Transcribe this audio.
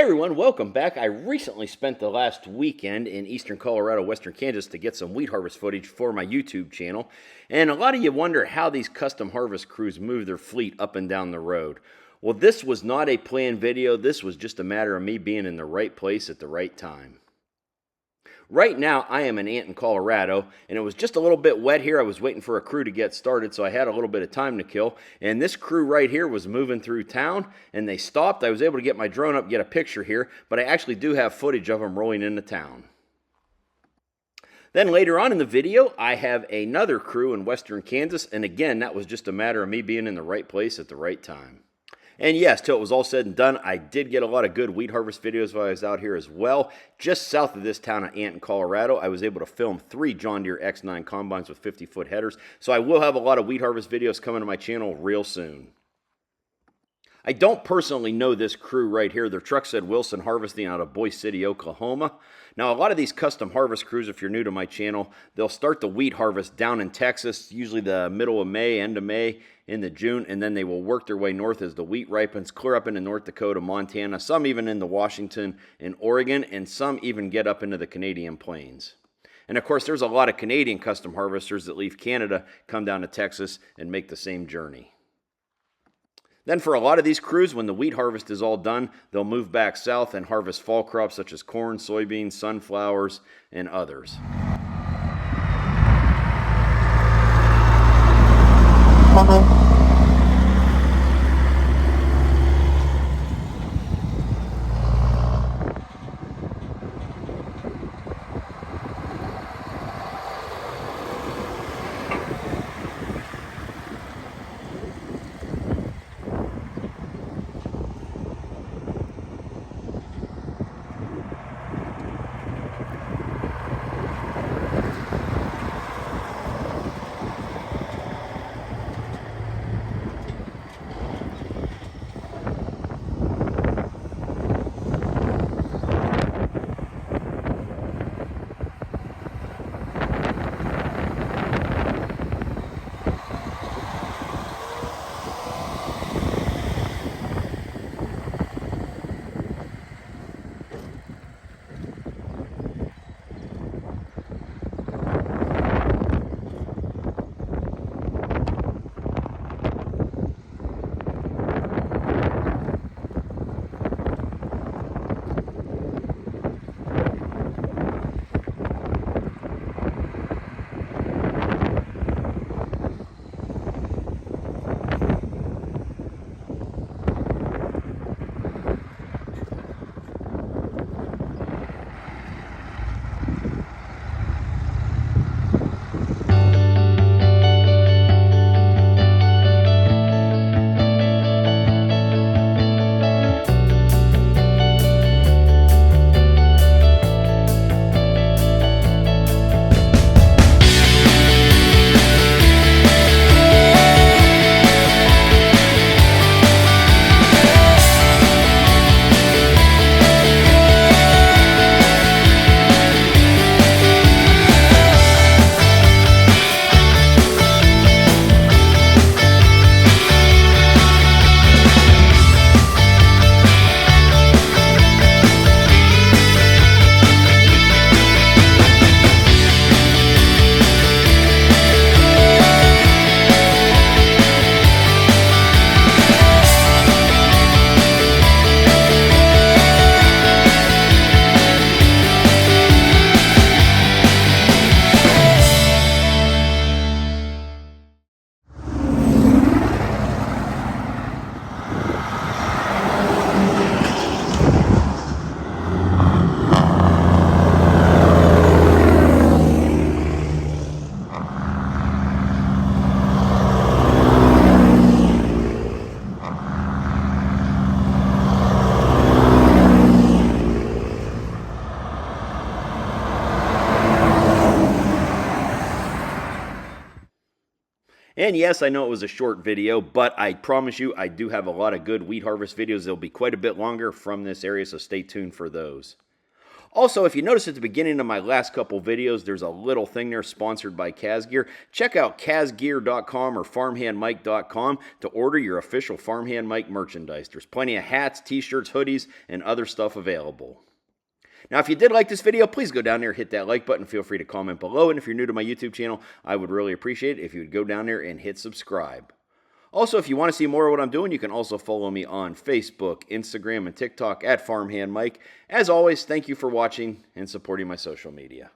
everyone, welcome back. I recently spent the last weekend in eastern Colorado, western Kansas to get some wheat harvest footage for my YouTube channel. And a lot of you wonder how these custom harvest crews move their fleet up and down the road. Well, this was not a planned video. This was just a matter of me being in the right place at the right time. Right now, I am in Anton, Colorado, and it was just a little bit wet here. I was waiting for a crew to get started, so I had a little bit of time to kill. And this crew right here was moving through town, and they stopped. I was able to get my drone up, get a picture here, but I actually do have footage of them rolling into town. Then later on in the video, I have another crew in western Kansas, and again, that was just a matter of me being in the right place at the right time. And yes, till it was all said and done, I did get a lot of good wheat harvest videos while I was out here as well. Just south of this town of Anton, Colorado, I was able to film 3 John Deere X9 combines with 50-foot headers. So I will have a lot of wheat harvest videos coming to my channel real soon. I don't personally know this crew right here. Their truck said Wilson Harvesting out of Boise City, Oklahoma. Now, a lot of these custom harvest crews, if you're new to my channel, they'll start the wheat harvest down in Texas, usually the middle of May, end of May, into June, and then they will work their way north as the wheat ripens, clear up into North Dakota, Montana, some even into Washington and Oregon, and some even get up into the Canadian plains. And of course, there's a lot of Canadian custom harvesters that leave Canada, come down to Texas, and make the same journey. Then for a lot of these crews, when the wheat harvest is all done, they'll move back south and harvest fall crops such as corn, soybeans, sunflowers, and others. And yes, I know it was a short video, but I promise you I do have a lot of good wheat harvest videos. They'll be quite a bit longer from this area, so stay tuned for those. Also, if you notice at the beginning of my last couple videos, there's a little thing there sponsored by Kazgear. Check out kazgear.com or farmhandmike.com to order your official Farmhand Mike merchandise. There's plenty of hats, t-shirts, hoodies, and other stuff available. Now, if you did like this video, please go down there, hit that like button. Feel free to comment below. And if you're new to my YouTube channel, I would really appreciate it if you would go down there and hit subscribe. Also, if you want to see more of what I'm doing, you can also follow me on Facebook, Instagram, and TikTok at Farmhand Mike. As always, thank you for watching and supporting my social media.